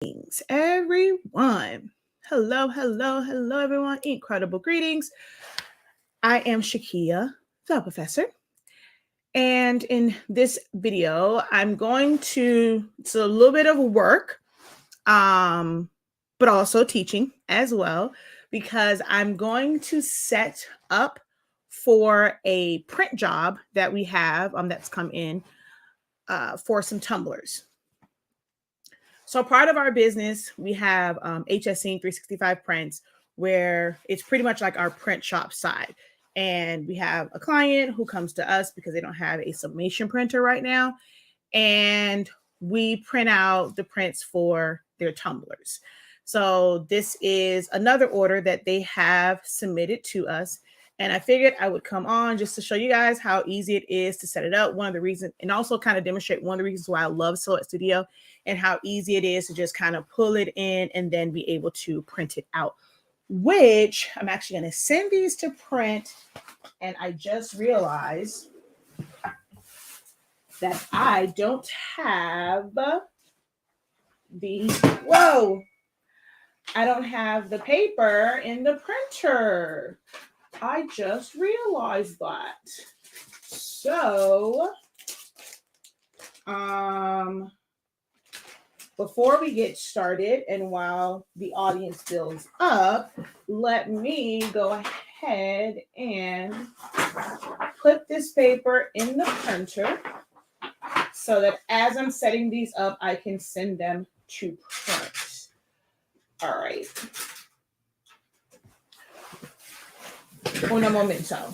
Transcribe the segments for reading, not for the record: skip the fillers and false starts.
Greetings, everyone. Hello, everyone. Incredible greetings. I am Shakia, the professor. And in this video, it's a little bit of work, but also teaching as well, because I'm going to set up for a print job that we have that's come in for some tumblers. So part of our business, we have HSINK365 prints, where it's pretty much like our print shop side. And we have a client who comes to us because they don't have a sublimation printer right now. And we print out the prints for their tumblers. So this is another order that they have submitted to us. And I figured I would come on just to show you guys how easy it is to set it up. One of the reasons, and also kind of demonstrate one of the reasons why I love Select Studio and how easy it is to just kind of pull it in and then be able to print it out, which I'm actually going to send these to print. And I just realized that I don't have I don't have the paper in the printer. I just realized that. So, before we get started and while the audience builds up, let me go ahead and put this paper in the printer so that as I'm setting these up, I can send them to print. All right. Un momento.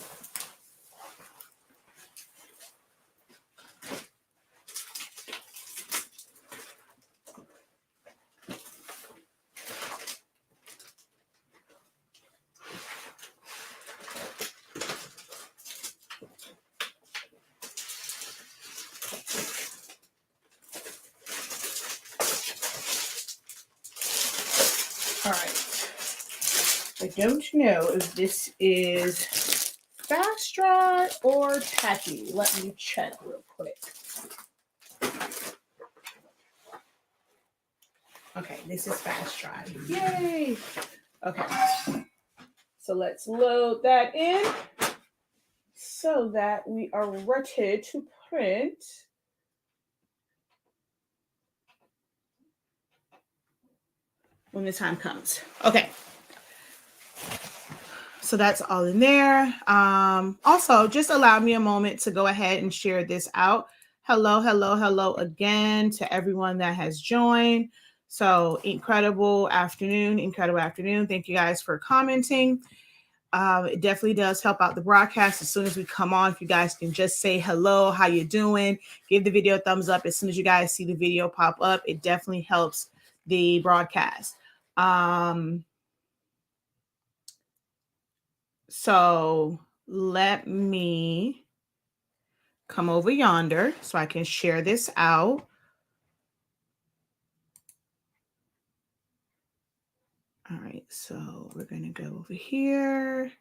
All right. I don't know if this is fast dry or tacky. Let me check real quick. Okay, this is fast dry. Yay! Okay. So let's load that in so that we are ready to print. When the time comes. Okay. So that's all in there. Also, just allow me a moment to go ahead and share this out. Hello again to everyone that has joined. So incredible afternoon. Thank you guys for commenting. It definitely does help out the broadcast. As soon as we come on, if you guys can just say hello, how you doing? Give the video a thumbs up. As soon as you guys see the video pop up, it definitely helps the broadcast. So let me come over yonder so I can share this out. All right, so we're going to go over here.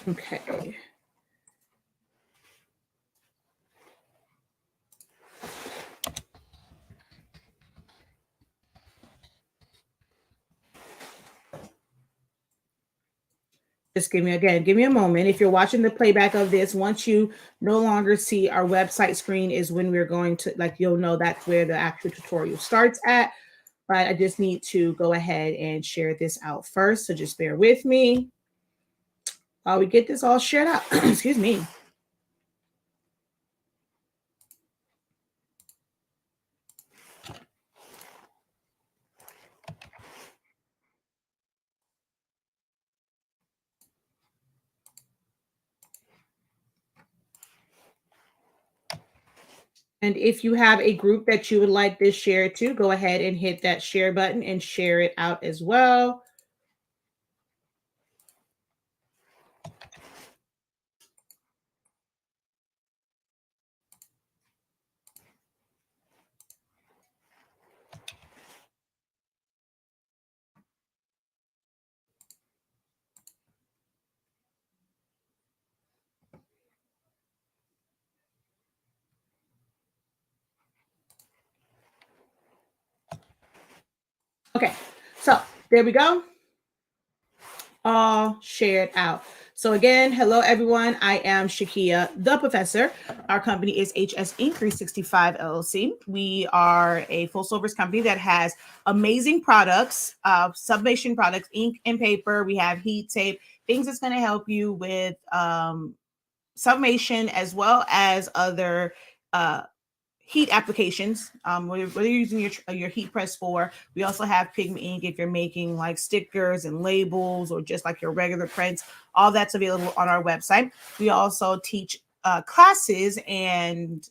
Okay. Just give me a moment. If you're watching the playback of this, once you no longer see our website screen is when we're going to, you'll know that's where the actual tutorial starts at. But I just need to go ahead and share this out first. So just bear with me while we get this all shared out. Excuse me. And if you have a group that you would like this shared to, go ahead and hit that share button and share it out as well. Okay, so there we go. All shared out. So again, hello everyone. I am Shakia, the professor. Our company is HSINK365 LLC. We are a full service company that has amazing products, sublimation products, ink and paper. We have heat tape, things that's going to help you with sublimation as well as other heat applications, whether you're using your heat press for. We also have pigment ink if you're making like stickers and labels or just like your regular prints. All that's available on our website. We also teach classes and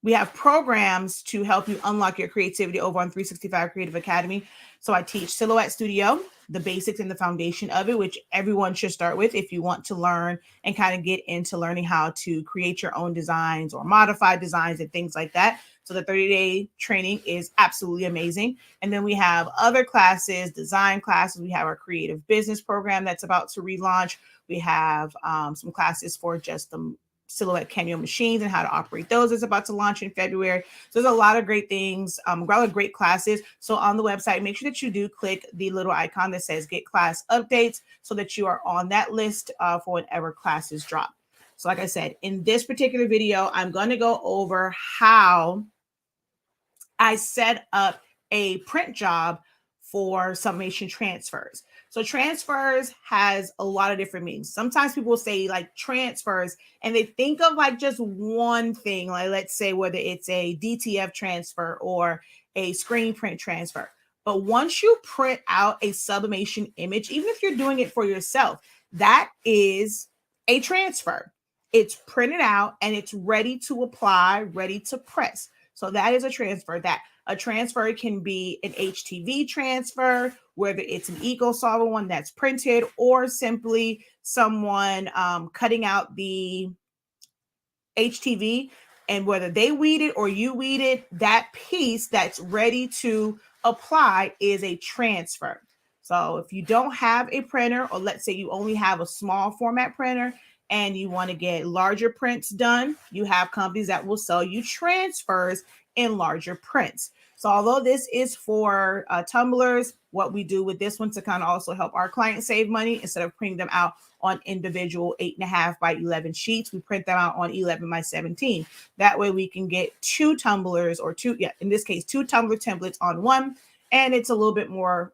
we have programs to help you unlock your creativity over on 365 Creative Academy. So I teach Silhouette Studio, the basics and the foundation of it, which everyone should start with if you want to learn and kind of get into learning how to create your own designs or modify designs and things like that. So the 30-day training is absolutely amazing. And then we have other classes, design classes. We have our creative business program that's about to relaunch. We have some classes for just the Silhouette cameo machines and how to operate those is about to launch in February. So there's a lot of great things, a lot of great classes. So on the website, make sure that you do click the little icon that says get class updates so that you are on that list for whenever classes drop. So like I said, in this particular video, I'm going to go over how I set up a print job for sublimation transfers. So transfers has a lot of different meanings. Sometimes people say like transfers and they think of like just one thing, like let's say whether it's a DTF transfer or a screen print transfer. But once you print out a sublimation image, even if you're doing it for yourself, that is a transfer. It's printed out and it's ready to apply, ready to press. So that is a transfer. That a transfer can be an HTV transfer, whether it's an eco-solver one that's printed or simply someone cutting out the HTV, and whether they weed it or you weed it, that piece that's ready to apply is a transfer. So if you don't have a printer, or let's say you only have a small format printer and you want to get larger prints done, you have companies that will sell you transfers in larger prints. So although this is for tumblers, what we do with this one to kind of also help our clients save money, instead of printing them out on individual 8.5 by 11 sheets, we print them out on 11 by 17. That way we can get two tumblers, or in this case, two tumbler templates on one. And it's a little bit more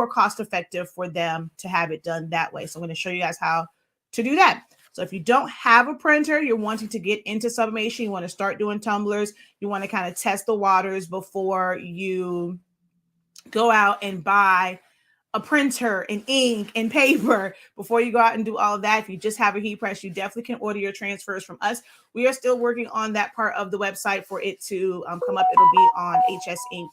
cost effective for them to have it done that way. So I'm going to show you guys how to do that. So if you don't have a printer, you're wanting to get into sublimation, you want to start doing tumblers, you want to kind of test the waters before you go out and buy a printer and ink and paper, before you go out and do all of that. If you just have a heat press, you definitely can order your transfers from us. We are still working on that part of the website for it to come up. It'll be on HS Ink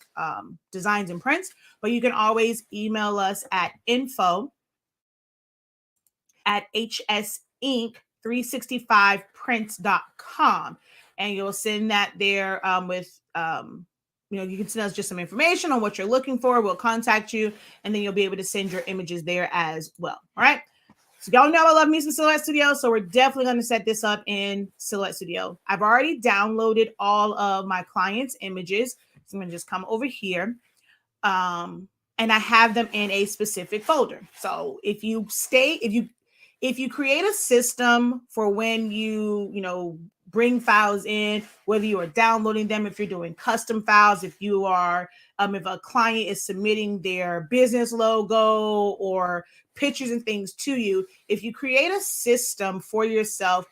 Designs and Prints, but you can always email us at info@hsink365prints.com, and you'll send that there with you can send us just some information on what you're looking for. We'll contact you, and then you'll be able to send your images there as well. All right. So y'all know I love me some Silhouette Studio, so we're definitely going to set this up in Silhouette Studio. I've already downloaded all of my clients' images. So I'm going to just come over here. And I have them in a specific folder. So if you create a system for when you bring files in, whether you are downloading them, if you're doing custom files, if you are, if a client is submitting their business logo or pictures and things to you, if you create a system for yourself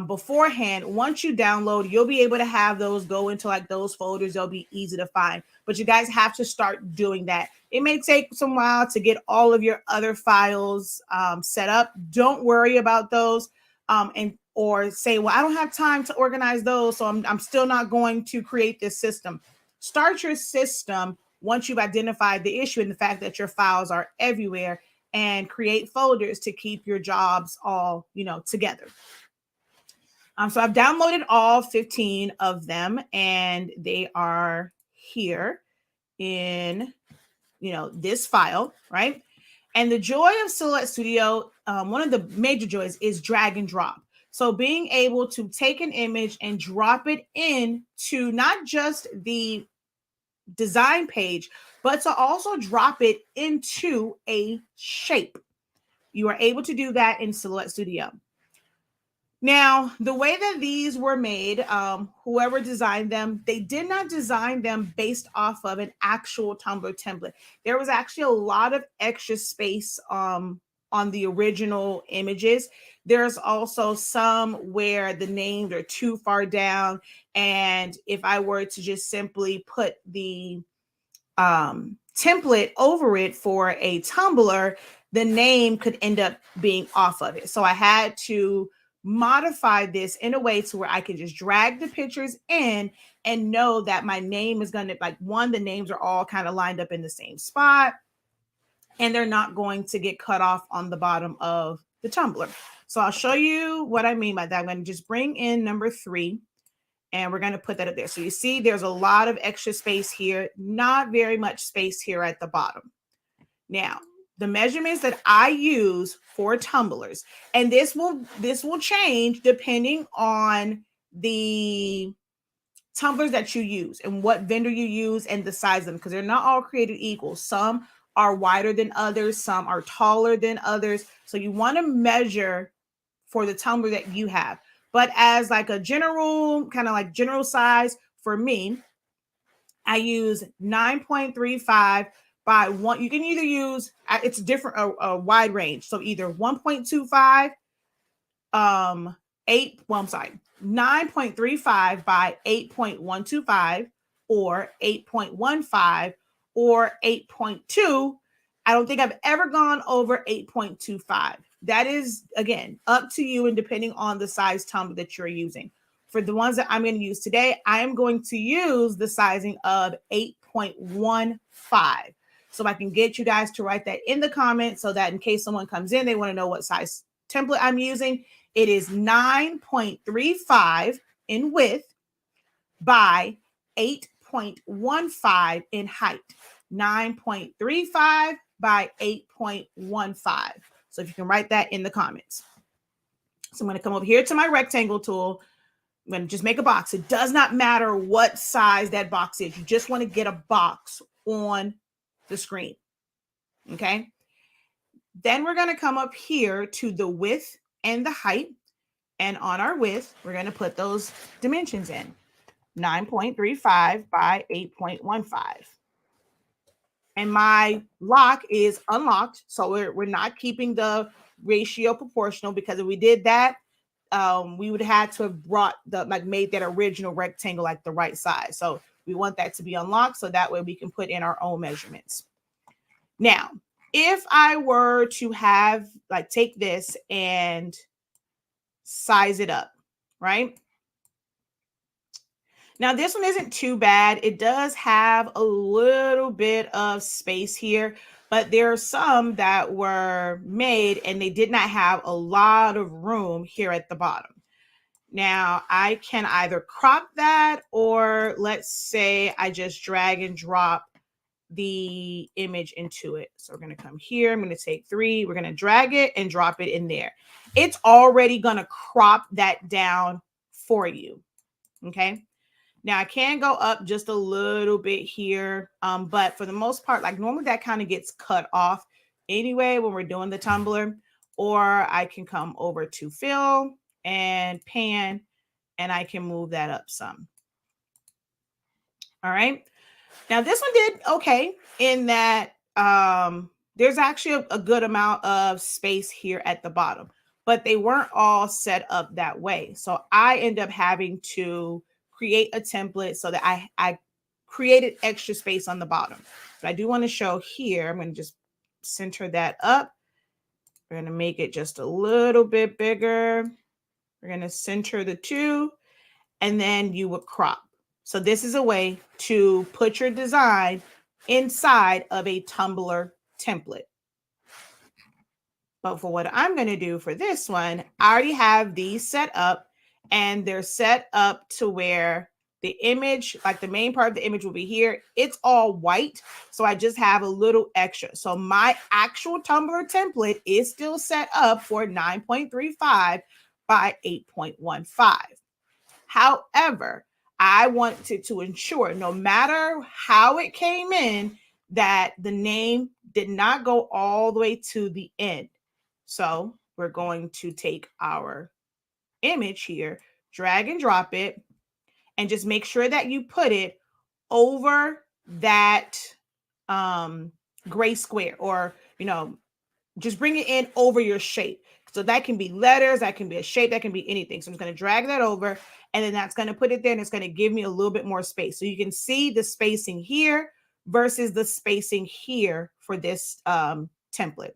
beforehand, once you download, you'll be able to have those go into like those folders. They'll be easy to find, but you guys have to start doing that. It may take some while to get all of your other files set up. Don't worry about those. And or say, well, I don't have time to organize those, so I'm still not going to create this system. Start your system once you've identified the issue and the fact that your files are everywhere, and create folders to keep your jobs all, together. So I've downloaded all 15 of them, and they are here in, this file, right? And the joy of Silhouette Studio, one of the major joys is drag and drop. So being able to take an image and drop it into not just the design page, but to also drop it into a shape. You are able to do that in Silhouette Studio. Now, the way that these were made, whoever designed them, they did not design them based off of an actual Tumbler template. There was actually a lot of extra space on the original images. There's also some where the names are too far down. And if I were to just simply put the template over it for a Tumbler, the name could end up being off of it. So I had to modify this in a way to where I can just drag the pictures in and know that my name is going to, the names are all kind of lined up in the same spot, and they're not going to get cut off on the bottom of the Tumbler. So I'll show you what I mean by that. I'm going to just bring in number 3, and we're going to put that up there. So you see there's a lot of extra space here, not very much space here at the bottom. Now, the measurements that I use for tumblers, and this will change depending on the tumblers that you use and what vendor you use and the size of them, because they're not all created equal. Some are wider than others, some are taller than others. So you want to measure for the tumbler that you have. But as like a general, kind of like general size, for me, I use 9.35 by 1. You can either use, it's different, a wide range. So either 1.25, 9.35 by 8.125, or 8.15, or 8.2. I don't think I've ever gone over 8.25. That is, again, up to you and depending on the size tumbler that you're using. For the ones that I'm going to use today, I am going to use the sizing of 8.15. So I can get you guys to write that in the comments so that in case someone comes in, they want to know what size template I'm using. It is 9.35 in width by 8.15 in height. 9.35 by 8.15. So if you can write that in the comments. So I'm going to come over here to my rectangle tool. I'm going to just make a box. It does not matter what size that box is. You just want to get a box on the screen. Okay. Then we're going to come up here to the width and the height. And on our width, we're going to put those dimensions in. 9.35 by 8.15. And my lock is unlocked. So we're not keeping the ratio proportional, because if we did that, we would have to have brought made that original rectangle like the right size. So we want that to be unlocked so that way we can put in our own measurements. Now, if I were to have take this and size it up, right? Now, this one isn't too bad. It does have a little bit of space here, but there are some that were made and they did not have a lot of room here at the bottom. Now, I can either crop that, or let's say I just drag and drop the image into it. So we're going to come here. I'm going to take 3. We're going to drag it and drop it in there. It's already going to crop that down for you. Okay. Now I can go up just a little bit here, but for the most part, normally that kind of gets cut off anyway when we're doing the tumbler. Or I can come over to fill and pan, and I can move that up some. All right. Now this one did okay in that there's actually a good amount of space here at the bottom, but they weren't all set up that way. So I end up having to create a template so that I created extra space on the bottom. But I do want to show here, I'm going to just center that up. We're going to make it just a little bit bigger. We're going to center the two, and then you would crop. So this is a way to put your design inside of a Tumbler template. But for what I'm going to do for this one, I already have these set up, and they're set up to where the image, like the main part of the image will be here. It's all white. So I just have a little extra. So my actual Tumbler template is still set up for 9.35 by 8.15. However, I wanted to ensure no matter how it came in, that the name did not go all the way to the end. So we're going to take our image here, drag and drop it, and just make sure that you put it over that gray square, or, just bring it in over your shape. So that can be letters, that can be a shape, that can be anything. So I'm just going to drag that over, and then that's going to put it there, and it's going to give me a little bit more space. So you can see the spacing here versus the spacing here for this template.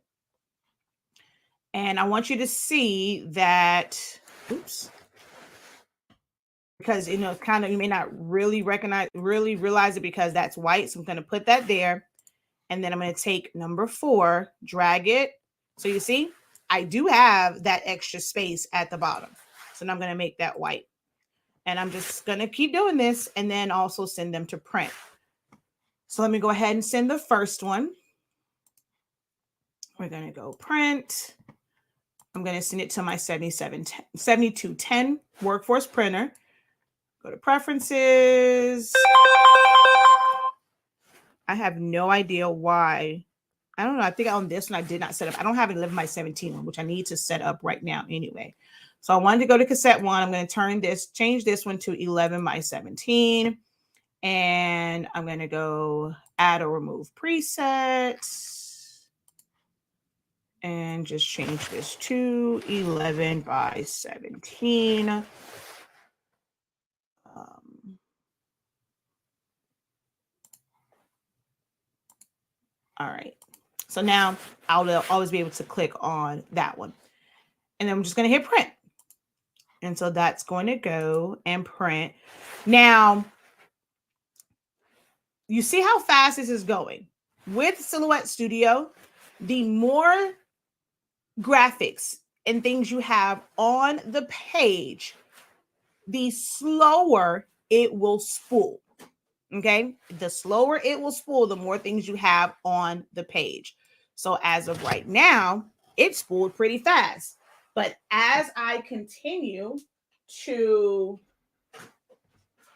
And I want you to see that, oops, because, kind of, you may not really realize it because that's white. So I'm going to put that there. And then I'm going to take number 4, drag it. So you see, I do have that extra space at the bottom. So now I'm going to make that white. And I'm just going to keep doing this, and then also send them to print. So let me go ahead and send the first one. We're going to go print. I'm going to send it to my 7210 workforce printer. Go to preferences. I have no idea why. I don't know. I think on this one, I did not set up. I don't have 11 by 17 one, which I need to set up right now anyway. So I wanted to go to cassette 1. I'm going to change this one to 11 by 17. And I'm going to go add or remove presets. And just change this to 11 by 17. All right. So now I'll always be able to click on that one. And then I'm just going to hit print. And so that's going to go and print. Now, you see how fast this is going. With Silhouette Studio, the more graphics and things you have on the page, the slower it will spool. Okay, the slower it will spool, the more things you have on the page. So as of right now, it spooled pretty fast. But as I continue to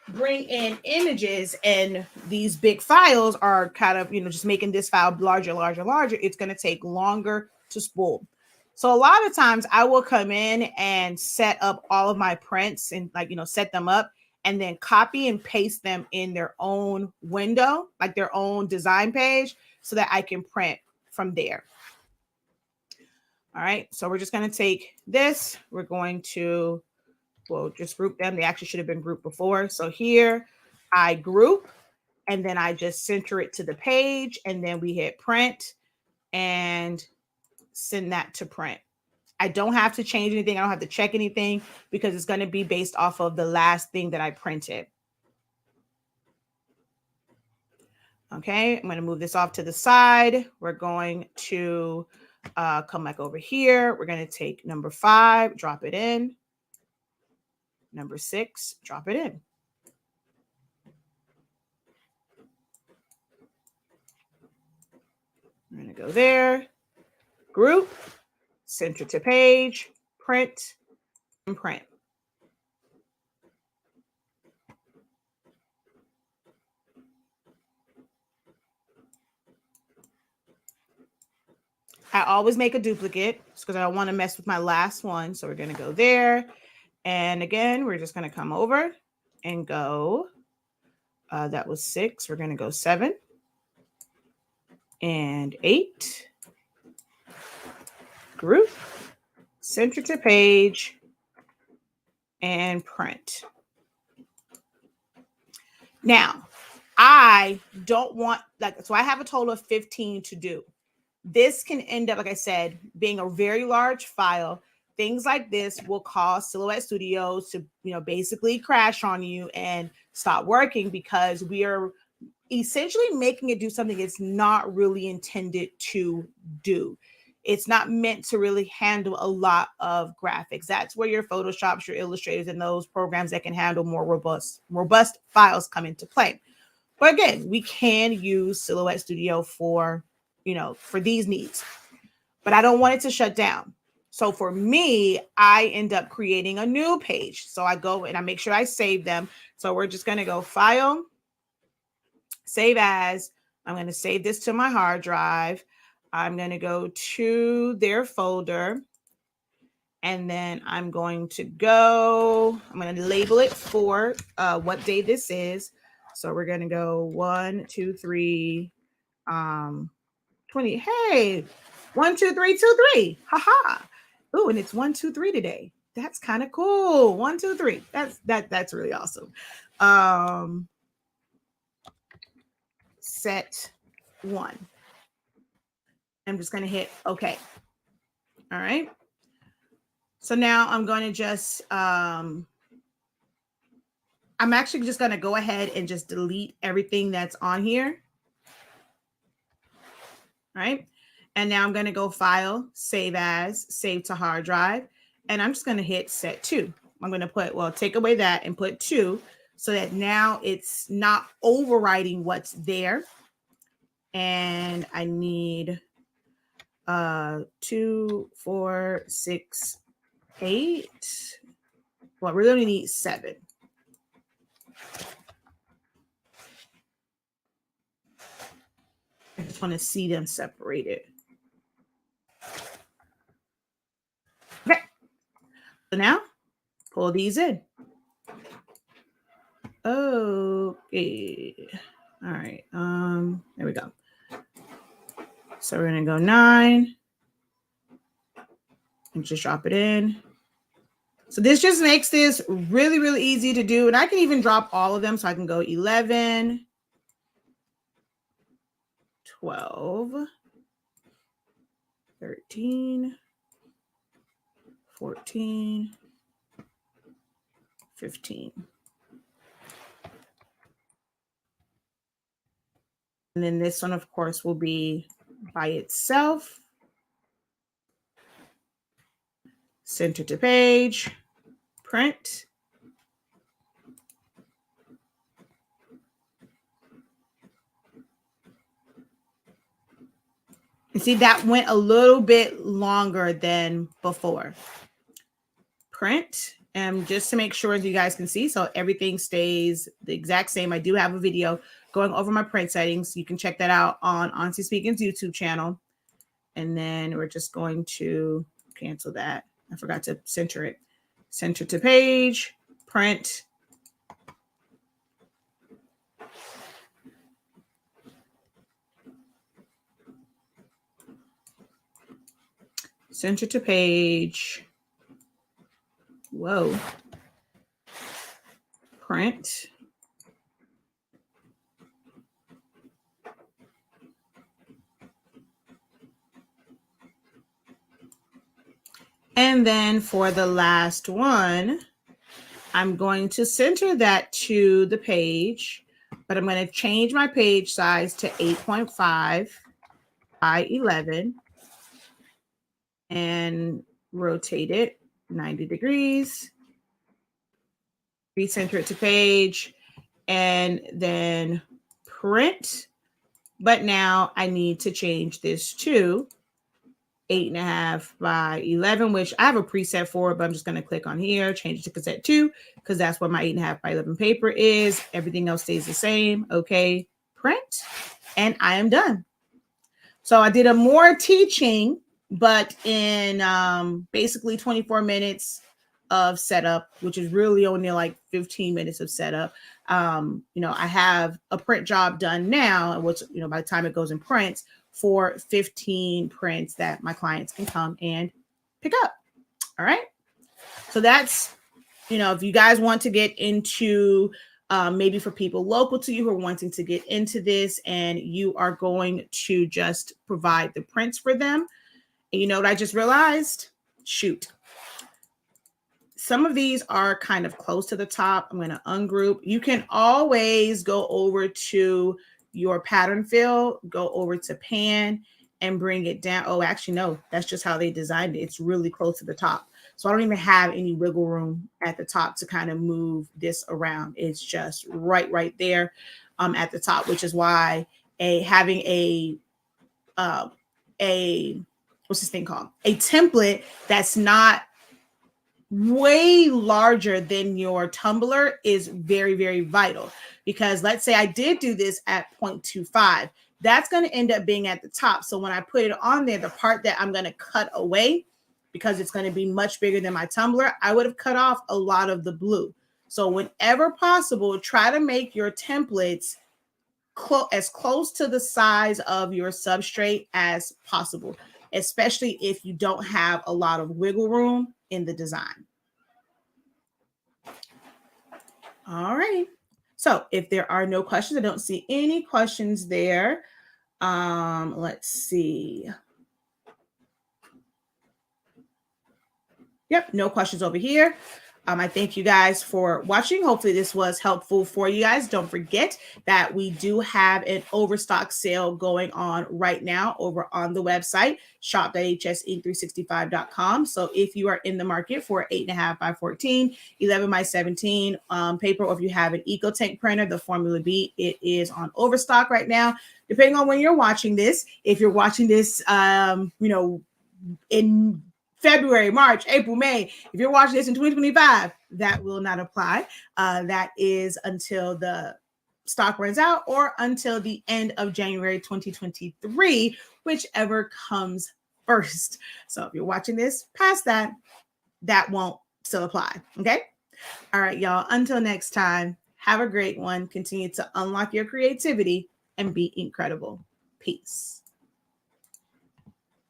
bring in images, and these big files are kind of, just making this file larger, it's going to take longer to spool. So a lot of times I will come in and set up all of my prints and set them up, and then copy and paste them in their own window, like their own design page, so that I can print from there. All right, so we're just going to take this. We're going to, just group them. They actually should have been grouped before. So here I group, and then I just center it to the page, and then we hit print and send that to print. I don't have to change anything. I don't have to check anything because it's going to be based off of the last thing that I printed. Okay, I'm going to move this off to the side. We're going to come back over here. We're going to take number 5, drop it in. Number 6, drop it in. I'm going to go there, group, center to page, print, and print. I always make a duplicate because I don't want to mess with my last one. So we're going to go there. And again, we're just going to come over and go. That was 6. We're going to go 7 and 8. Group, center to page, and print. Now, I don't want, so I have a total of 15 to do. This can end up, like I said, being a very large file. things like this will cause Silhouette Studios to, basically crash on you and stop working, because we are essentially making it do something it's not really intended to do. It's not meant to really handle a lot of graphics. That's where your Photoshops, your Illustrators, and those programs that can handle more robust files come into play. But again, we can use Silhouette Studio for, for these needs. But I don't want it to shut down. So for me, I end up creating a new page. So I go and I make sure I save them. So we're just going to go File, Save As. I'm going to save this to my hard drive. I'm going to go to their folder. And then I'm going to label it for what day this is. So we're going to go 1, 2, 3, 20. Hey, 1, 2, 3, 2, 3. Haha. Ooh, and it's 1, 2, 3 today. That's kind of cool. 1, 2, 3. That's really awesome. Set 1. I'm just going to hit OK. All right. So now I'm going to just, I'm actually just going to go ahead and just delete everything that's on here. All right. And now I'm going to go File, Save As, Save to Hard Drive. And I'm just going to hit Set 2. I'm going to take away that and put 2 so that now it's not overriding what's there. And I need 2, 4, 6, 8. Well, we only need 7. I just want to see them separated. Okay. So now pull these in. Okay. All right. There we go. So we're going to go 9 and just drop it in. So this just makes this really, really easy to do. And I can even drop all of them. So I can go 11, 12, 13, 14, 15. And then this one, of course, will be by itself. Center to page, print. And see, that went a little bit longer than before. Print, and just to make sure that you guys can see, so everything stays the exact same. I do have a video going over my print settings. You can check that out on SpINKing's YouTube channel. And then we're just going to cancel that. I forgot to center it. Center to page, print. Center to page. Whoa. Print. And then for the last one, I'm going to center that to the page, but I'm going to change my page size to 8.5 by 11 and rotate it 90 degrees. Recenter it to page and then print. But now I need to change this to 8.5 by 11, which I have a preset for, but I'm just going to click on here, change it to cassette 2, because that's what my 8.5 by 11 paper is. Everything else stays the same. Okay, print, and I am done. So I did a more teaching, but in basically 24 minutes of setup, which is really only like 15 minutes of setup. I have a print job done now, which, by the time it goes in print, for 15 prints that my clients can come and pick up. All right. So that's, if you guys want to get into, maybe for people local to you who are wanting to get into this and you are going to just provide the prints for them. And you know what I just realized? Shoot. some of these are kind of close to the top. I'm going to ungroup. You can always go over to your pattern fill, go over to pan and bring it down. Oh, actually, no, that's just how they designed it. It's really close to the top. So I don't even have any wiggle room at the top to kind of move this around. It's just right there at the top, which is why having a what's this thing called? A template that's not way larger than your tumbler is very, very vital, because let's say I did do this at 0.25, that's going to end up being at the top. So when I put it on there, the part that I'm going to cut away, because it's going to be much bigger than my tumbler, I would have cut off a lot of the blue. So whenever possible, try to make your templates as close to the size of your substrate as possible, especially if you don't have a lot of wiggle room in the design. All right. So if there are no questions, I don't see any questions there. Let's see. Yep, no questions over here. I thank you guys for watching. Hopefully this was helpful for you guys. Don't forget that we do have an overstock sale going on right now over on the website, shop.hsink365.com. So if you are in the market for 8.5 by 14, 11 by 17 paper, or if you have an EcoTank printer, the Formula B, it is on overstock right now. Depending on when you're watching this, if you're watching this, in February, March, April, May. If you're watching this in 2025, that will not apply. That is until the stock runs out or until the end of January 2023, whichever comes first. So if you're watching this past that, that won't still apply. Okay. All right, y'all. Until next time, have a great one. Continue to unlock your creativity and be incredible. Peace.